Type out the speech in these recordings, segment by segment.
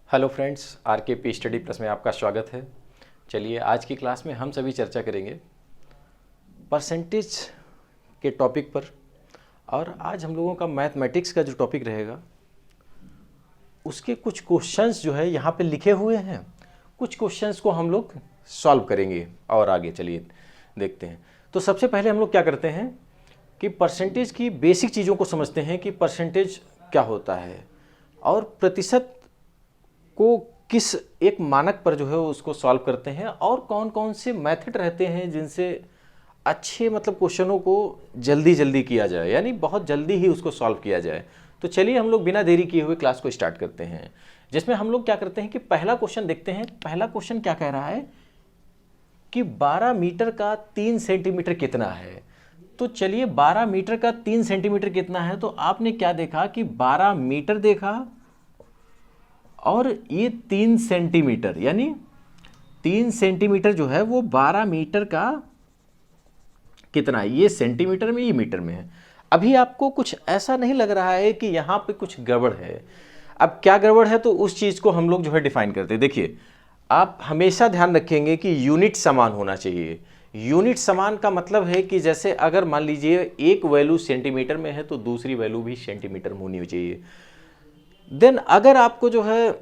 Hello friends, are के P study plus में आपका स्वागत है। चलिए आज की क्लास में हम सभी चर्चा करेंगे परसेंटेज के टॉपिक पर। और आज हम लोगों का मैथमेटिक्स का जो टॉपिक रहेगा उसके कुछ क्वेश्चंस जो है यहाँ पे लिखे हुए हैं, कुछ क्वेश्चंस को हम लोग सॉल्व करेंगे और आगे चलिए देखते हैं। तो सबसे पहले हम लोग क्या करते हैं कि परसेंटेज की बेसिक चीज़ों को समझते हैं कि परसेंटेज क्या होता है और प्रतिशत को किस एक मानक पर जो है उसको सॉल्व करते हैं और कौन कौन से मेथड रहते हैं जिनसे अच्छे क्वेश्चनों को जल्दी जल्दी किया जाए, यानी बहुत जल्दी ही उसको सॉल्व किया जाए। तो चलिए हम लोग बिना देरी किए हुए क्लास को स्टार्ट करते हैं, जिसमें हम लोग क्या करते हैं कि पहला क्वेश्चन देखते हैं। पहला क्वेश्चन क्या कह रहा है कि 12 मीटर का 3 सेंटीमीटर कितना है। तो चलिए 12 मीटर का 3 सेंटीमीटर कितना है, तो आपने क्या देखा कि 12 मीटर देखा और ये 3 सेंटीमीटर, यानी 3 सेंटीमीटर जो है वो 12 मीटर का कितना है, ये सेंटीमीटर में, ये मीटर में है। अभी आपको कुछ ऐसा नहीं लग रहा है कि यहाँ पे कुछ गड़बड़ है। अब क्या गड़बड़ है तो उस चीज़ को हम लोग जो है डिफाइन करते हैं। देखिए, आप हमेशा ध्यान रखेंगे कि यूनिट समान होना चाहिए। यूनिट समान का मतलब है कि जैसे अगर मान लीजिए एक वैल्यू सेंटीमीटर में है तो दूसरी वैल्यू भी सेंटीमीटर में होनी चाहिए। देन अगर आपको जो है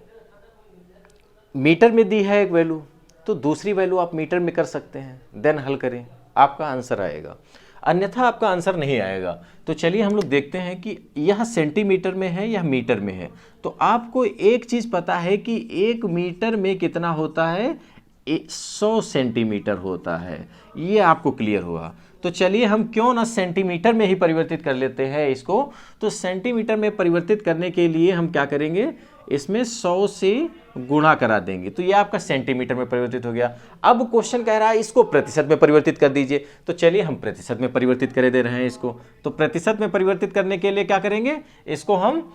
मीटर में दी है एक वैल्यू तो दूसरी वैल्यू आप मीटर में कर सकते हैं, देन हल करें, आपका आंसर आएगा, अन्यथा आपका आंसर नहीं आएगा। तो चलिए हम लोग देखते हैं कि यह सेंटीमीटर में है या मीटर में है। तो आपको एक चीज़ पता है कि 1 मीटर में कितना होता है, 100 सेंटीमीटर होता है, ये आपको क्लियर हुआ। तो चलिए हम क्यों ना सेंटीमीटर में ही परिवर्तित कर लेते हैं इसको। तो सेंटीमीटर में परिवर्तित करने के लिए हम क्या करेंगे, इसमें 100 से गुणा करा देंगे, तो ये आपका सेंटीमीटर में परिवर्तित हो गया। अब क्वेश्चन कह रहा है इसको प्रतिशत में परिवर्तित कर दीजिए, तो चलिए हम प्रतिशत में परिवर्तित कर दे रहे हैं इसको। तो प्रतिशत में परिवर्तित करने के लिए क्या करेंगे, इसको हम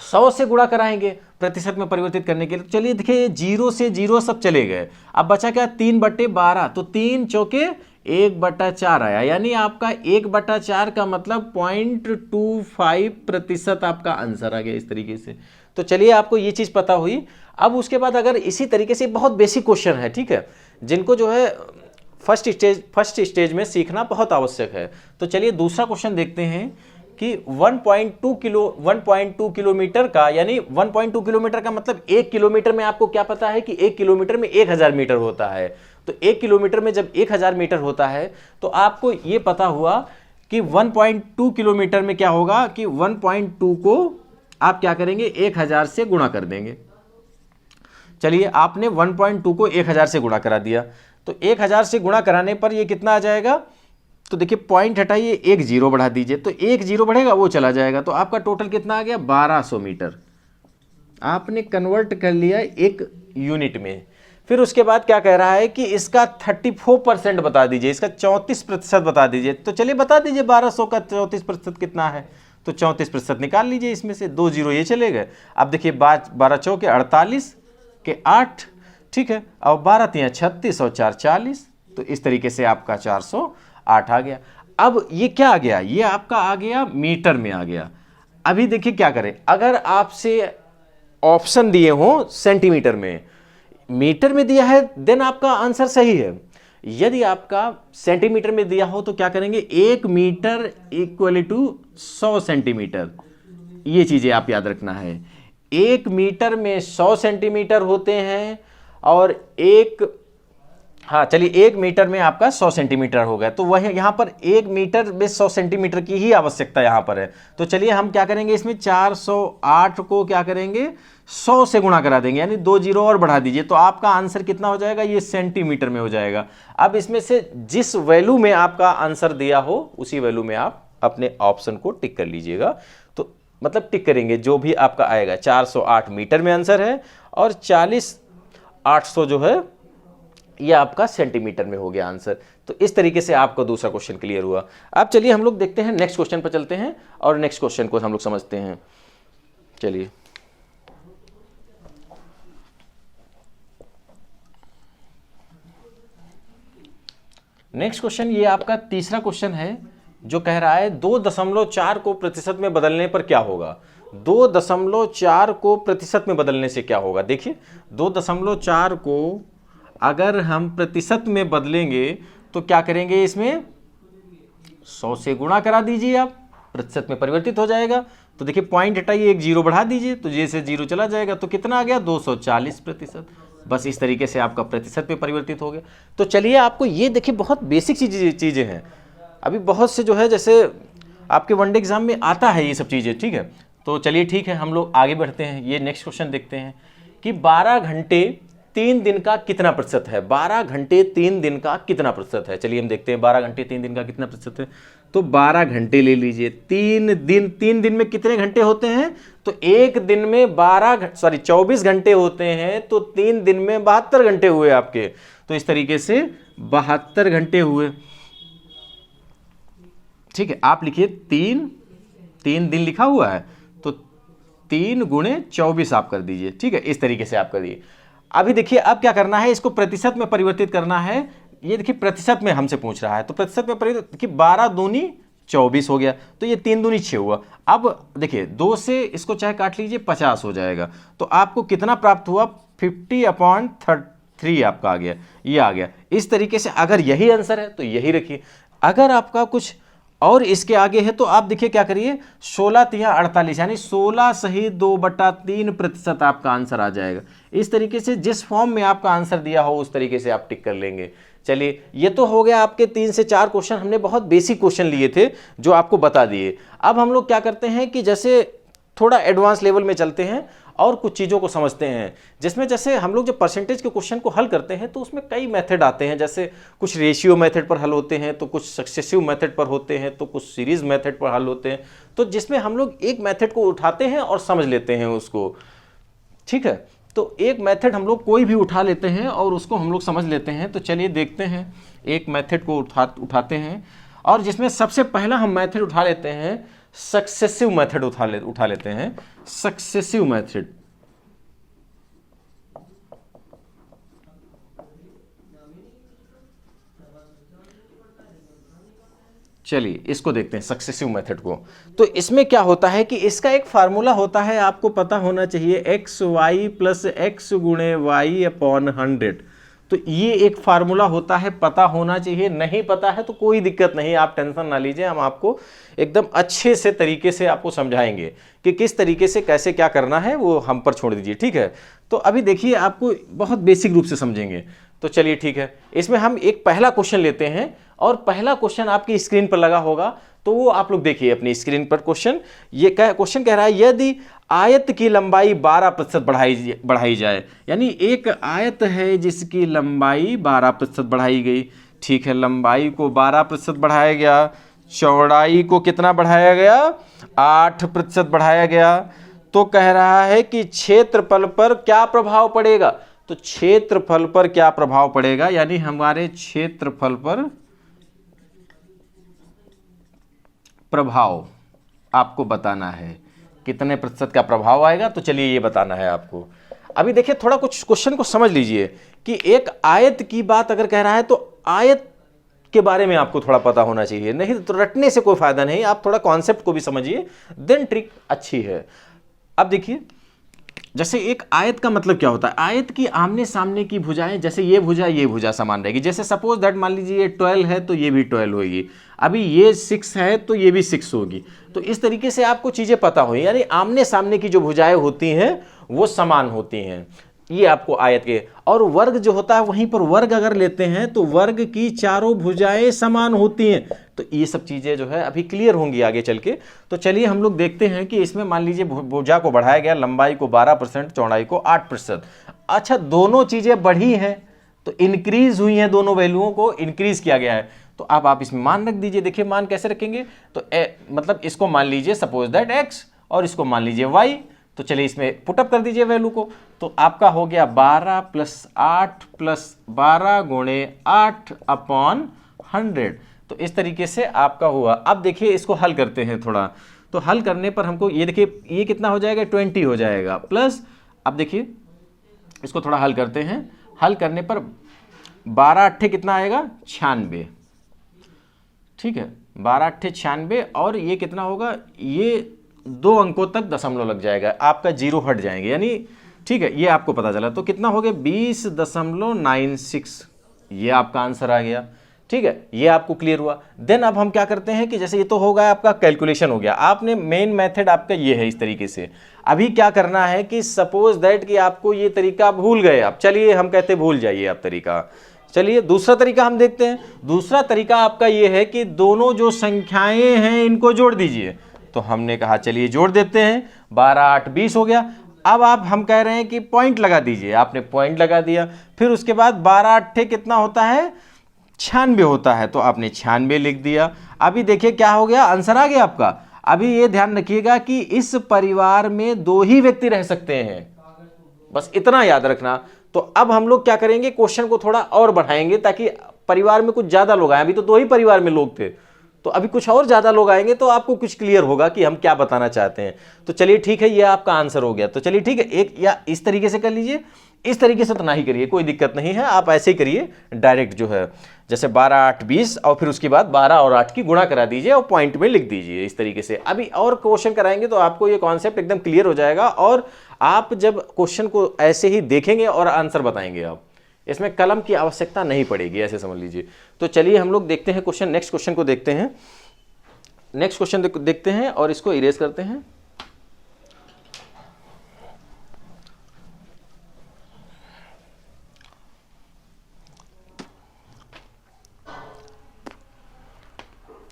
100 से गुणा कराएंगे प्रतिशत में परिवर्तित करने के लिए। तो चलिए देखिए 0 से 0 सब चले गए, अब बचा क्या 3/12, तो 3 चौके 1/4 आया, यानी आपका 1/4 का मतलब 0.25% आपका आंसर आ गया इस तरीके से। तो चलिए आपको ये चीज पता हुई। अब उसके बाद अगर इसी तरीके से बहुत बेसिक क्वेश्चन है, ठीक है, जिनको जो है फर्स्ट स्टेज में सीखना बहुत आवश्यक है। तो चलिए दूसरा क्वेश्चन देखते हैं कि 1.2 किलोमीटर का, यानी 1.2 किलोमीटर का मतलब 1 किलोमीटर में आपको क्या पता है कि 1 किलोमीटर में 1000 मीटर होता है। तो 1 किलोमीटर में जब 1000 मीटर होता है तो आपको ये पता हुआ कि 1.2 किलोमीटर में क्या होगा कि 1.2 को आप क्या करेंगे 1000 से गुणा कर देंगे। चलिए आपने 1.2 को 1000 से गुणा करा दिया, तो 1000 से गुणा कराने पर ये कितना आ जाएगा, तो देखिए पॉइंट हटाइए, एक जीरो बढ़ा दीजिए, तो एक जीरो बढ़ेगा वो चला जाएगा, तो आपका टोटल कितना आ गया 1200 मीटर। आपने कन्वर्ट कर लिया एक यूनिट में। फिर उसके बाद क्या कह रहा है कि इसका 34% बता दीजिए, इसका 34% बता दीजिए। तो चलिए बता दीजिए 1200 का 34% कितना है, तो 34% निकाल लीजिए, इसमें से 2 जीरो ये चले गए। अब देखिए 12 चौके 48 के 8, ठीक है, और 12 तियां 36 और 4 40, तो इस तरीके से आपका 408 आ गया। अब ये क्या आ गया, ये आपका आ गया मीटर में आ गया। अभी देखिए क्या करें, अगर आपसे ऑप्शन दिए हो सेंटीमीटर में, मीटर में दिया है, देन आपका आंसर सही है। यदि आपका सेंटीमीटर में दिया हो तो क्या करेंगे, 1 मीटर इक्वल टू 100 सेंटीमीटर, ये चीजें आप याद रखना है। 1 मीटर में 100 सेंटीमीटर होते हैं और चलिए 1 मीटर में आपका 100 सेंटीमीटर हो गया, तो वह यहां पर 1 मीटर में 100 सेंटीमीटर की ही आवश्यकता यहां पर है। तो चलिए हम क्या करेंगे, इसमें 408 को क्या करेंगे 100 से गुणा करा देंगे, यानी 2 जीरो और बढ़ा दीजिए, तो आपका आंसर कितना हो जाएगा, ये सेंटीमीटर में हो जाएगा। अब इसमें से जिस वैल्यू में आपका आंसर दिया हो उसी वैल्यू में आप अपने ऑप्शन को टिक कर लीजिएगा। तो टिक करेंगे जो भी आपका आएगा, 408 मीटर में आंसर है और 40800 जो है ये आपका सेंटीमीटर में हो गया आंसर। तो इस तरीके से आपको दूसरा क्वेश्चन क्लियर हुआ। अब चलिए हम लोग देखते हैं नेक्स्ट क्वेश्चन पर चलते हैं और नेक्स्ट क्वेश्चन को हम लोग समझते हैं। चलिए नेक्स्ट क्वेश्चन, ये आपका तीसरा क्वेश्चन है जो कह रहा है 2.4 को प्रतिशत में बदलने पर क्या होगा। 2.4 को प्रतिशत में बदलने से क्या होगा। देखिए 2.4 को अगर हम प्रतिशत में बदलेंगे तो क्या करेंगे, इसमें 100 से गुणा करा दीजिए आप, प्रतिशत में परिवर्तित हो जाएगा। तो देखिए पॉइंट हटाइए, एक जीरो बढ़ा दीजिए, तो जैसे जीरो चला जाएगा तो कितना आ गया, 240%। बस इस तरीके से आपका प्रतिशत में परिवर्तित हो गया। तो चलिए आपको ये देखिए बहुत बेसिक चीज़ें हैं, अभी बहुत से जो है जैसे आपके वनडे एग्जाम में आता है ये सब चीज़ें, ठीक है। तो चलिए ठीक है, हम लोग आगे बढ़ते हैं। ये नेक्स्ट क्वेश्चन देखते हैं कि 12 घंटे 3 दिन का कितना प्रतिशत है। 12 घंटे 3 दिन का कितना प्रतिशत है। चलिए हम देखते हैं 12 घंटे 3 दिन का कितना प्रतिशत है। तो 12 घंटे ले लीजिए, 3 दिन में कितने घंटे होते हैं, तो एक दिन में 24 घंटे होते हैं, तो 3 दिन में 72 घंटे हुए आपके। तो इस तरीके से 72 घंटे हुए, ठीक है। आप लिखिए 3 दिन लिखा हुआ है, तो 3 गुणे 24 आप कर दीजिए, ठीक है। इस तरीके से आप कर दिए। अभी देखिए अब क्या करना है, इसको प्रतिशत में परिवर्तित करना है। ये देखिए प्रतिशत में हमसे पूछ रहा है, तो प्रतिशत में परिवर्तित कि 12 दूनी 24 हो गया, तो ये 3 दूनी 6 हुआ। अब देखिए 2 से इसको चाहे काट लीजिए, 50 हो जाएगा। तो आपको कितना प्राप्त हुआ, 50/3 आपका आ गया, ये आ गया। इस तरीके से अगर यही आंसर है तो यही रखिए। अगर आपका कुछ और इसके आगे है तो आप देखिए क्या करिए, 16×3=48, यानी 16 सही 2/3% आपका आंसर आ जाएगा। इस तरीके से जिस फॉर्म में आपका आंसर दिया हो उस तरीके से आप टिक कर लेंगे। चलिए ये तो हो गया आपके 3 से 4 क्वेश्चन, हमने बहुत बेसिक क्वेश्चन लिए थे जो आपको बता दिए। अब हम लोग क्या करते हैं कि जैसे थोड़ा एडवांस लेवल में चलते हैं और कुछ चीज़ों को समझते हैं, जिसमें जैसे हम लोग जब परसेंटेज के क्वेश्चन को हल करते हैं तो उसमें कई मेथड आते हैं। जैसे कुछ रेशियो मेथड पर हल होते हैं, तो कुछ सक्सेसिव मेथड पर होते हैं, तो कुछ सीरीज मेथड पर हल होते हैं। तो जिसमें हम लोग एक मेथड को उठाते हैं और समझ लेते हैं उसको, ठीक है। तो एक मेथड हम लोग कोई भी उठा लेते हैं और उसको हम लोग समझ लेते हैं। तो चलिए देखते हैं, एक मेथड को उठाते हैं, और जिसमें सबसे पहला हम मेथड उठा लेते हैं सक्सेसिव मेथड उठा लेते हैं, सक्सेसिव मेथड। चलिए इसको देखते हैं सक्सेसिव मेथड को। तो इसमें क्या होता है कि इसका एक फार्मूला होता है, आपको पता होना चाहिए, xy + x गुणे y/100। तो ये एक फार्मूला होता है, पता होना चाहिए। नहीं पता है तो कोई दिक्कत नहीं, आप टेंशन ना लीजिए, हम आपको एकदम अच्छे से तरीके से आपको समझाएंगे कि किस तरीके से कैसे क्या करना है, वो हम पर छोड़ दीजिए, ठीक है। तो अभी देखिए आपको बहुत बेसिक रूप से समझेंगे। तो चलिए ठीक है, इसमें हम एक पहला क्वेश्चन लेते हैं, और पहला क्वेश्चन आपकी स्क्रीन पर लगा होगा, तो वो आप लोग देखिए अपनी स्क्रीन पर क्वेश्चन। ये क्वेश्चन कह रहा है यदि आयत की लंबाई 12% बढ़ाई जाए, यानी एक आयत है जिसकी लंबाई 12% बढ़ाई गई, ठीक है। लंबाई को 12% बढ़ाया गया, चौड़ाई को कितना बढ़ाया गया, 8% बढ़ाया गया। तो कह रहा है कि क्षेत्रफल पर क्या प्रभाव पड़ेगा। तो क्षेत्रफल पर क्या प्रभाव पड़ेगा, यानी हमारे क्षेत्रफल पर प्रभाव आपको बताना है, कितने प्रतिशत का प्रभाव आएगा। तो चलिए ये बताना है आपको। अभी देखिए थोड़ा कुछ क्वेश्चन को समझ लीजिए कि एक आयत की बात अगर कह रहा है तो आयत के बारे में आपको थोड़ा पता होना चाहिए, नहीं तो रटने से कोई फायदा नहीं, आप थोड़ा कॉन्सेप्ट को भी समझिए, देन ट्रिक अच्छी है। अब देखिए जैसे एक आयत का मतलब क्या होता है, आयत की आमने सामने की भुजाएं, जैसे ये भुजा समान रहेगी। जैसे सपोज दैट मान लीजिए ये 12 है तो ये भी 12 होगी, अभी ये 6 है तो ये भी 6 होगी। तो इस तरीके से आपको चीजें पता हो, यानी आमने सामने की जो भुजाएं होती हैं वो समान होती हैं, ये आपको आयत के। और वर्ग जो होता है वहीं पर वर्ग अगर लेते हैं तो वर्ग की चारों भुजाएं समान होती हैं। तो ये सब चीजें जो है अभी क्लियर होंगी आगे चल के। तो चलिए हम लोग देखते हैं कि इसमें मान लीजिए भुजा को बढ़ाया गया, लंबाई को 12%, चौड़ाई को 8%। अच्छा दोनों चीजें बढ़ी हैं तो इंक्रीज हुई हैं, दोनों वैल्यूओं को इंक्रीज किया गया है। तो अब आप इसमें मान रख दीजिए। देखिए मान कैसे रखेंगे, तो मतलब इसको मान लीजिए सपोज दैट x और इसको मान लीजिए y। तो चलिए इसमें पुटअप कर दीजिए वैल्यू को। तो आपका हो गया 12 + 8 + 12 गुणे 8/100। तो इस तरीके से आपका हुआ। अब देखिए इसको हल करते हैं थोड़ा। तो हल करने पर हमको ये देखिए ये कितना हो जाएगा, 20 हो जाएगा प्लस। अब देखिए इसको थोड़ा हल करते हैं। हल करने पर 12 × 8 कितना आएगा, 96, ठीक है। 12 अट्ठे 96 और ये कितना होगा, ये 2 अंकों तक दशमलव लग जाएगा, आपका 0 हट जाएंगे, यानी ठीक है, ये आपको पता चला। तो कितना हो गया 20.96, ये आपका आंसर आ गया। ठीक है, ये आपको क्लियर हुआ। देन अब हम क्या करते हैं कि जैसे ये तो हो गया आपका कैलकुलेशन हो गया, आपने मेन मेथड आपका ये है इस तरीके से। अभी क्या करना है कि सपोज दैट कि आपको ये तरीका भूल गए आप, चलिए हम कहते भूल जाइए आप तरीका, चलिए दूसरा तरीका हम देखते हैं। दूसरा तरीका आपका ये है कि दोनों जो संख्याएं हैं इनको जोड़ दीजिए। तो हमने कहा चलिए जोड़ देते हैं, 12 8 20 हो गया। अब हम कह रहे हैं कि पॉइंट लगा दीजिए, आपने पॉइंट लगा दिया, फिर उसके बाद 12 अट्ठे कितना होता है 96 होता है, तो आपने 96 लिख दिया। अभी देखिए क्या हो गया, आंसर आ गया आपका। अभी ये ध्यान रखिएगा कि इस परिवार में 2 ही व्यक्ति रह सकते हैं, बस इतना याद रखना। तो अब हम लोग क्या करेंगे, क्वेश्चन को थोड़ा और बढ़ाएंगे ताकि परिवार में कुछ ज्यादा लोग आए। अभी तो 2 ही परिवार में लोग थे, तो अभी कुछ और ज्यादा लोग आएंगे तो आपको कुछ क्लियर होगा कि हम क्या बताना चाहते हैं। तो चलिए ठीक है, ये आपका आंसर हो गया। तो चलिए ठीक है, एक या इस तरीके से कर लीजिए, इस तरीके से तो ना ही करिए, कोई दिक्कत नहीं है, आप ऐसे ही करिए डायरेक्ट जो है, जैसे 12 8 20 और फिर उसके बाद 12 और 8 की गुणा करा दीजिए और पॉइंट में लिख दीजिए इस तरीके से। अभी और क्वेश्चन कराएंगे तो आपको ये कॉन्सेप्ट एकदम क्लियर हो जाएगा, और आप जब क्वेश्चन को ऐसे ही देखेंगे और आंसर बताएंगे, आप इसमें कलम की आवश्यकता नहीं पड़ेगी, ऐसे समझ लीजिए। तो चलिए हम लोग देखते हैं क्वेश्चन, नेक्स्ट क्वेश्चन को देखते हैं। नेक्स्ट क्वेश्चन देखते हैं और इसको इरेज करते हैं।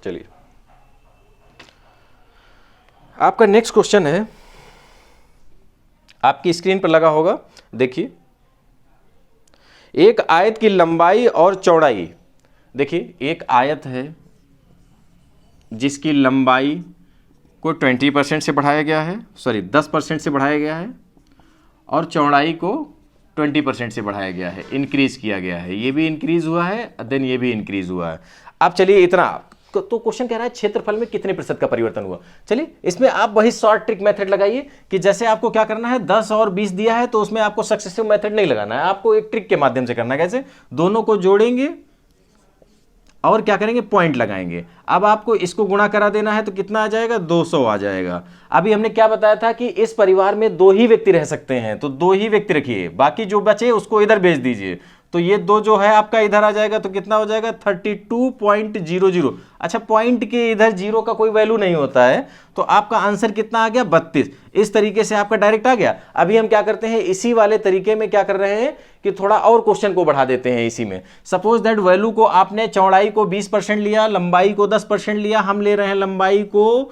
चलिए आपका नेक्स्ट क्वेश्चन है, आपकी स्क्रीन पर लगा होगा, देखिए। एक आयत की लंबाई और चौड़ाई, देखिए एक आयत है जिसकी लंबाई को 20% से बढ़ाया गया है, सॉरी 10% से बढ़ाया गया है, और चौड़ाई को 20% से बढ़ाया गया है, इंक्रीज किया गया है। ये भी इंक्रीज हुआ है, देन ये भी इंक्रीज हुआ है। अब चलिए इतना, तो क्वेश्चन कह रहा है क्षेत्रफल में कितने प्रतिशत का परिवर्तन हुआ। चलिए इसमें आप वही शॉर्ट ट्रिक मेथड लगाइए कि जैसे आपको क्या करना है, 10 और 20 दिया है तो उसमें आपको सक्सेसिव मेथड नहीं लगाना है, आपको एक ट्रिक के माध्यम से करना है। कैसे, दोनों को जोड़ेंगे और क्या करेंगे, पॉइंट लगाएंगे। अब आपको इसको गुणा करा देना है तो कितना आ जाएगा, 200 आ जाएगा। अभी हमने क्या बताया था कि इस परिवार में 2 ही व्यक्ति रह सकते हैं, तो 2 ही व्यक्ति रखिए, बाकी जो बचे उसको इधर भेज दीजिए। तो ये 2 जो है आपका इधर आ जाएगा, तो कितना हो जाएगा 32.00। अच्छा, पॉइंट के इधर 0 का कोई वैल्यू नहीं होता है, तो आपका आंसर कितना आ गया 32। इस तरीके से आपका डायरेक्ट आ गया। अभी हम क्या करते हैं, इसी वाले तरीके में क्या कर रहे हैं कि थोड़ा और क्वेश्चन को बढ़ा देते हैं इसी में। सपोज दैट वैल्यू को आपने चौड़ाई को 20% लिया, लंबाई को 10% लिया, हम ले रहे हैं लंबाई को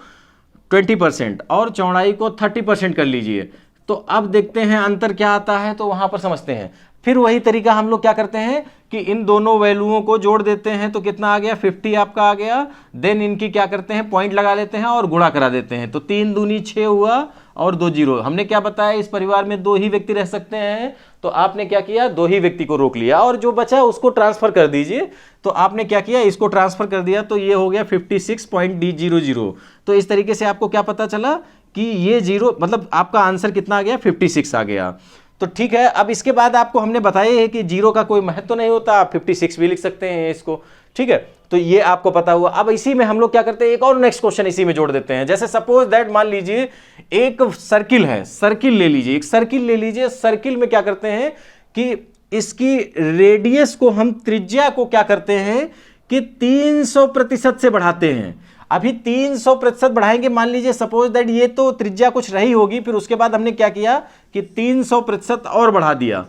20% और चौड़ाई को 30% कर लीजिए। तो अब देखते हैं अंतर क्या आता है, तो वहां पर समझते हैं। फिर वही तरीका हम लोग क्या करते हैं कि इन दोनों वैल्यूओं को जोड़ देते हैं, तो कितना आ गया 50 आपका आ गया। देन इनकी क्या करते हैं, पॉइंट लगा लेते हैं और गुणा करा देते हैं। तो 3 दूनी 6 हुआ और 2 0। हमने क्या बताया, इस परिवार में 2 ही व्यक्ति रह सकते हैं, तो आपने क्या किया, 2 ही व्यक्ति को रोक लिया और जो बचा उसको ट्रांसफर कर दीजिए। तो आपने क्या किया, इसको ट्रांसफर कर दिया, तो ये हो गया 56.00। तो इस तरीके से आपको क्या पता चला कि ये 0 मतलब आपका आंसर कितना आ गया, 56 आ गया। तो ठीक है, अब इसके बाद आपको हमने बताया है कि 0 का कोई महत्व तो नहीं होता, आप 56 भी लिख सकते हैं इसको। ठीक है, तो ये आपको पता हुआ। अब इसी में हम लोग क्या करते हैं, एक और नेक्स्ट क्वेश्चन इसी में जोड़ देते हैं। जैसे सपोज दैट मान लीजिए एक सर्किल है, सर्किल ले लीजिए, एक सर्किल ले लीजिए। सर्किल में क्या करते हैं कि इसकी रेडियस को, हम त्रिज्या को क्या करते हैं कि 300% से बढ़ाते हैं। अभी 300% बढ़ाएंगे, मान लीजिए सपोज दैट ये तो त्रिज्या कुछ रही होगी, फिर उसके बाद हमने क्या किया कि 300% और बढ़ा दिया।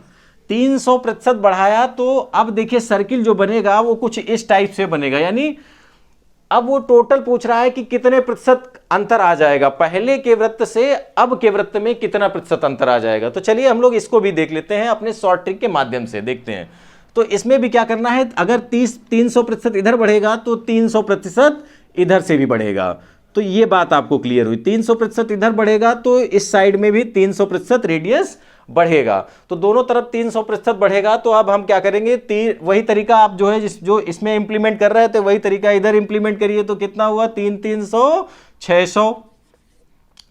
300% बढ़ाया, तो अब देखिए सर्किल जो बनेगा वो कुछ इस टाइप से बनेगा। यानी अब वो टोटल पूछ रहा है कि कितने प्रतिशत अंतर आ जाएगा, पहले के वृत्त से अब के वृत्त में कितना प्रतिशत अंतर आ जाएगा। तो चलिए हम लोग इसको भी देख लेते हैं, अपने शॉर्ट ट्रिक के माध्यम से देखते हैं। तो इसमें भी क्या करना है, अगर 300% इधर बढ़ेगा तो 300% इधर से भी बढ़ेगा। तो ये बात आपको क्लियर हुई, 300% इधर बढ़ेगा तो इस साइड में भी 300% रेडियस बढ़ेगा। तो दोनों तरफ 300% बढ़ेगा। तो अब हम क्या करेंगे, वही तरीका आप जो है जो इसमें इंप्लीमेंट कर रहे थे वही तरीका इधर इंप्लीमेंट करिए। तो कितना हुआ, 3 300 600।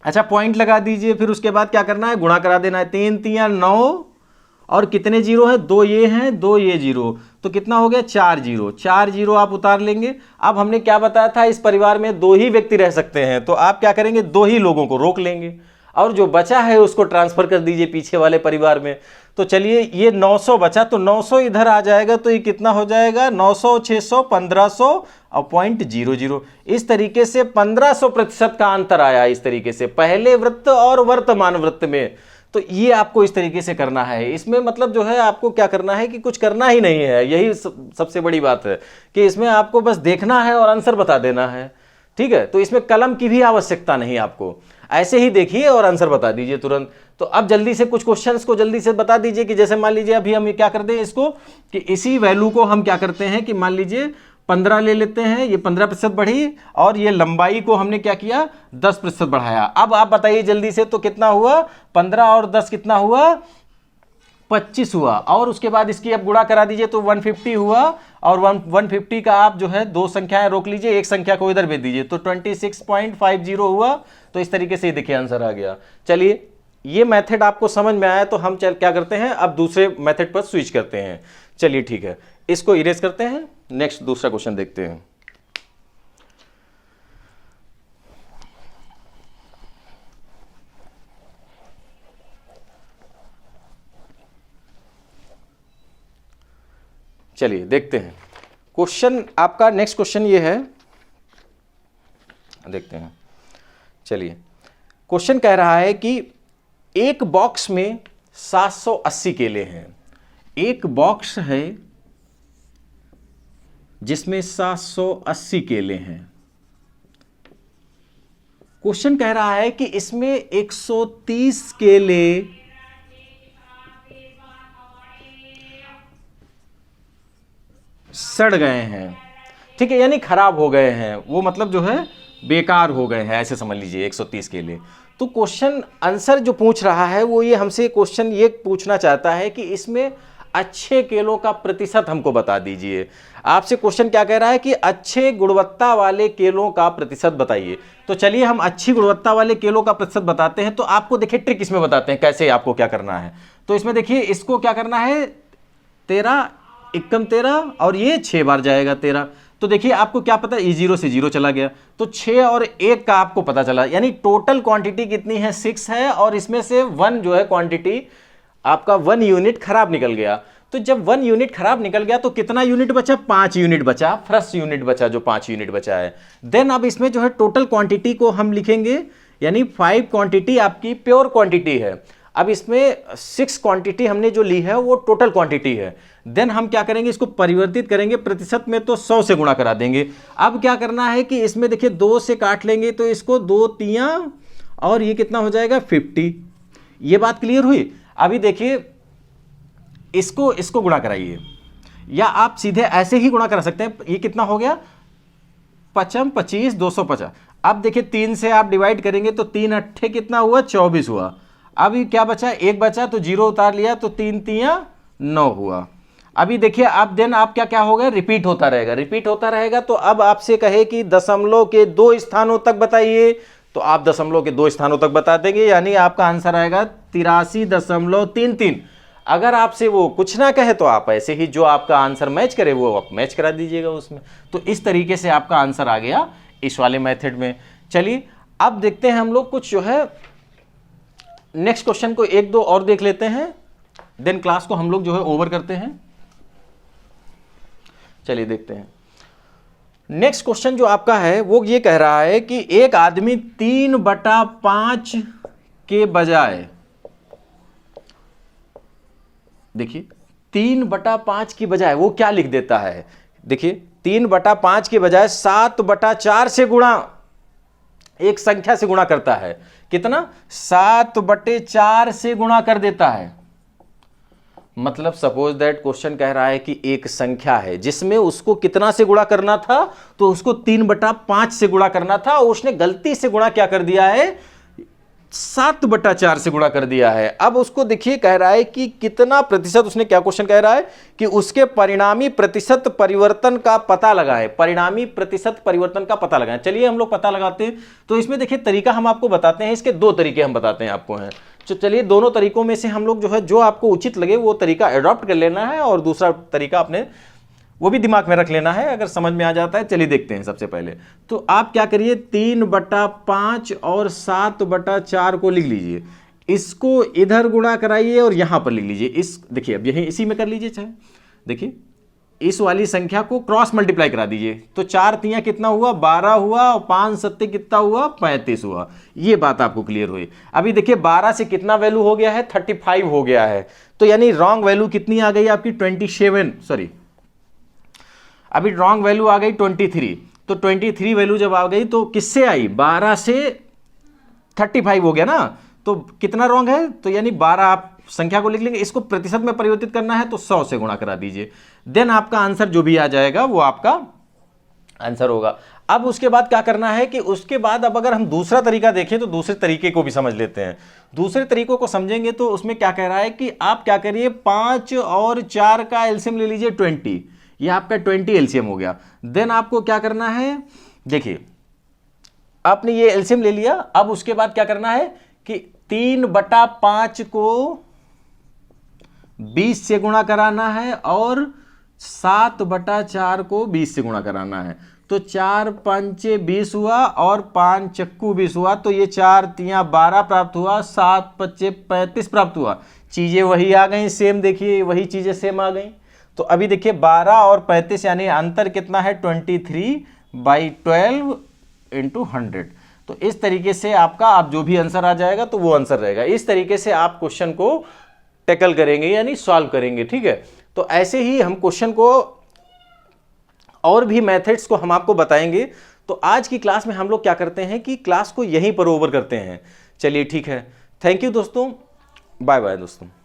अच्छा, पॉइंट लगा दीजिए, फिर उसके बाद क्या करना है, गुणा करा देना है। 3 3 9 और कितने जीरो है, 2 ये हैं 2 ये जीरो, तो कितना हो गया 4 जीरो, 4 जीरो आप उतार लेंगे। अब हमने क्या बताया था, इस परिवार में 2 ही व्यक्ति रह सकते हैं, तो आप क्या करेंगे, 2 ही लोगों को रोक लेंगे और जो बचा है उसको ट्रांसफर कर दीजिए पीछे वाले परिवार में। तो चलिए ये 900 बचा, तो 900 इधर आ जाएगा, तो ये कितना हो जाएगा 900, 600, 1500 और 0.00। इस तरीके से 1500% का अंतर आया। इस तरीके से पहले वृत्त और वर्तमान वृत्त में, तो ये आपको इस तरीके से करना है। इसमें मतलब जो है आपको क्या करना है कि कुछ करना ही नहीं है, यही सबसे बड़ी बात है कि इसमें आपको बस देखना है और आंसर बता देना है, ठीक है। तो इसमें कलम की भी आवश्यकता नहीं, आपको ऐसे ही देखिए और आंसर बता दीजिए तुरंत। तो अब जल्दी से कुछ क्वेश्चंस को जल्दी से बता दीजिए कि जैसे मान लीजिए अभी हम क्या करते हैं इसको कि इसी वैल्यू को हम क्या करते हैं कि मान लीजिए 15 ले लेते हैं, ये 15% बढ़ी और ये लंबाई को हमने क्या किया 10% बढ़ाया। अब आप बताइए जल्दी से, तो कितना हुआ 15 और 10 कितना हुआ 25 हुआ, और उसके बाद इसकी अब गुणा करा दीजिए तो 150 हुआ, और 150 का आप जो है 2 संख्याएं रोक लीजिए, एक संख्या को इधर भेज दीजिए, तो 26.50 हुआ। तो इस तरीके से देखिए आंसर आ गया। चलिए ये मेथड आपको समझ में आया, तो हम क्या करते हैं अब दूसरे मेथड पर स्विच करते हैं। चलिए ठीक है, इसको इरेज करते हैं, नेक्स्ट दूसरा क्वेश्चन देखते हैं। चलिए देखते हैं क्वेश्चन आपका। नेक्स्ट क्वेश्चन ये है, देखते हैं। चलिए क्वेश्चन कह रहा है कि एक बॉक्स में 780 केले हैं। एक बॉक्स है जिसमें 780 केले हैं। क्वेश्चन कह रहा है कि इसमें 130 केले सड़ गए हैं, ठीक है, यानी खराब हो गए हैं, वो मतलब जो है बेकार हो गए हैं, ऐसे समझ लीजिए 130 केले। तो क्वेश्चन आंसर जो पूछ रहा है वो ये हमसे क्वेश्चन ये पूछना चाहता है कि इसमें अच्छे केलों का प्रतिशत हमको बता दीजिए। आपसे क्वेश्चन क्या कह रहा है कि अच्छे गुणवत्ता वाले केलों का प्रतिशत बताइए। तो चलिए हम अच्छी गुणवत्ता वाले केलों का प्रतिशत बताते हैं। तो आपको देखिए ट्रिक इसमें बताते हैं कैसे आपको क्या करना है। तो इसमें देखिए इसको क्या करना है, 13 एकम 13 और ये 6 बार जाएगा 13। तो देखिए आपको क्या पता, ये 0 से 0 चला गया, तो 6 और 1 का आपको पता चला, यानी टोटल क्वांटिटी कितनी है 6 है, और इसमें से 1 जो है क्वांटिटी आपका 1 यूनिट खराब निकल गया। तो जब 1 यूनिट खराब निकल गया तो कितना यूनिट बचा, 5 यूनिट बचा, फ्रेश यूनिट बचा, जो 5 यूनिट बचा है। देन अब इसमें जो है टोटल क्वांटिटी को हम लिखेंगे, यानी 5 क्वांटिटी आपकी प्योर क्वांटिटी है। अब इसमें 6 क्वांटिटी हमने जो ली है वो टोटल क्वांटिटी है। देन हम क्या करेंगे, इसको परिवर्तित करेंगे प्रतिशत में, तो 100 से गुणा करा देंगे। अब क्या करना है कि इसमें देखिए 2 से काट लेंगे, तो इसको 2 तियां और ये कितना हो जाएगा 50। ये बात क्लियर हुई। अभी देखिए इसको गुणा कराइए, या आप सीधे ऐसे ही गुणा करा सकते हैं। ये कितना हो गया 55, 25, 250। अब देखिए 3 से आप डिवाइड करेंगे तो 3 अट्ठे कितना हुआ 24 हुआ। अभी क्या बचा, 1 बचा, तो 0 उतार लिया, तो 3 तियां 9 हुआ। अभी देखिए अब देन आप क्या होगा, रिपीट होता रहेगा, रिपीट होता रहेगा। तो अब आपसे कहे कि दशमलव के 2 स्थानों तक बताइए, तो आप दशमलव के 2 स्थानों तक बता देंगे, यानी आपका आंसर आएगा 83.33। अगर आपसे वो कुछ ना कहे तो आप ऐसे ही जो आपका आंसर मैच करे वो आप मैच करा दीजिएगा उसमें। तो इस तरीके से आपका आंसर आ गया इस वाले मेथड में। चलिए अब देखते हैं हम लोग कुछ जो है नेक्स्ट क्वेश्चन को 1-2 और देख लेते हैं, देन क्लास को हम लोग जो है ओवर करते हैं। चलिए देखते हैं नेक्स्ट क्वेश्चन जो आपका है वो ये कह रहा है कि एक आदमी 3/5 के बजाय, देखिए 3/5 की बजाय वो क्या लिख देता है, देखिए 3/5 के बजाय 7/4 से गुणा, एक संख्या से गुणा करता है। कितना, 7/4 से गुणा कर देता है। मतलब सपोज दैट क्वेश्चन कह रहा है कि एक संख्या है जिसमें उसको कितना से गुणा करना था, तो उसको 3/5 से गुणा करना था, और उसने गलती से गुणा क्या कर दिया है 7/4 से गुणा कर दिया है। अब उसको देखिए कह रहा है कि कितना प्रतिशत, उसने क्या क्वेश्चन कह रहा है कि उसके परिणामी प्रतिशत परिवर्तन का पता लगाएं, परिणामी प्रतिशत परिवर्तन का पता लगाएं। चलिए हम लोग पता लगाते हैं। तो इसमें देखिए तरीका हम आपको बताते हैं, इसके 2 तरीके हम बताते हैं आपको हैं। तो चलिए दोनों तरीकों में से हम लोग जो है, जो आपको उचित लगे वो तरीका अडॉप्ट कर लेना है और दूसरा तरीका अपने वो भी दिमाग में रख लेना है, अगर समझ में आ जाता है। चलिए देखते हैं। सबसे पहले तो आप क्या करिए, 3/5 और 7/4 को लिख लीजिए, इसको इधर गुणा कराइए और यहां पर लिख लीजिए। इस देखिए अब यही इसी में कर लीजिए, चाहे देखिए इस वाली संख्या को क्रॉस मल्टीप्लाई करा दीजिए। तो 4 तियां कितना हुआ, 12 हुआ, और 5 सत्ते कितना हुआ, 35 हुआ। ये बात आपको क्लियर हुई। अभी देखिए 12 से कितना वैल्यू हो गया है, 35 हो गया है। तो यानी रॉन्ग वैल्यू कितनी आ गई आपकी, 27, सॉरी अभी रॉन्ग वैल्यू आ गई 23। तो 23 वैल्यू जब आ गई तो किससे आई, 12 से 35 हो गया ना। तो कितना रॉन्ग है, तो यानी 12 आप संख्या को लिख लेंगे, इसको प्रतिशत में परिवर्तित करना है तो 100 से गुणा करा दीजिए। देन आपका आंसर जो भी आ जाएगा वो आपका आंसर होगा। अब उसके बाद क्या करना है कि उसके बाद अब अगर हम दूसरा तरीका देखें तो दूसरे तरीके को भी समझ लेते हैं। दूसरे तरीकों को समझेंगे तो उसमें क्या कह रहा है कि आप क्या करिए, 5 और 4 का एलसीएम ले लीजिए 20, ये आपका 20 एलसीएम हो गया। देन आपको क्या करना है, देखिए आपने ये एलसीएम ले लिया। अब उसके बाद क्या करना है कि 3/5 को 20 से गुणा कराना है और 7/4 को 20 से गुणा कराना है। तो 4 पंचे 20 हुआ और 5 चक्कू 20 हुआ। तो ये 4 तियां 12 प्राप्त हुआ, 7 पच्चे 35 प्राप्त हुआ। चीजें वही आ गई सेम, देखिए वही चीजें सेम आ गई। तो अभी देखिए 12 और 35 यानी अंतर कितना है, 23/12 × 100। तो इस तरीके से आपका आप जो भी आंसर आ जाएगा तो वो आंसर रहेगा। इस तरीके से आप क्वेश्चन को टैकल करेंगे यानी सॉल्व करेंगे, ठीक है। तो ऐसे ही हम क्वेश्चन को और भी मेथड्स को हम आपको बताएंगे। तो आज की क्लास में हम लोग क्या करते हैं कि क्लास को यहीं पर ओवर करते हैं। चलिए ठीक है, थैंक यू दोस्तों, बाय बाय दोस्तों।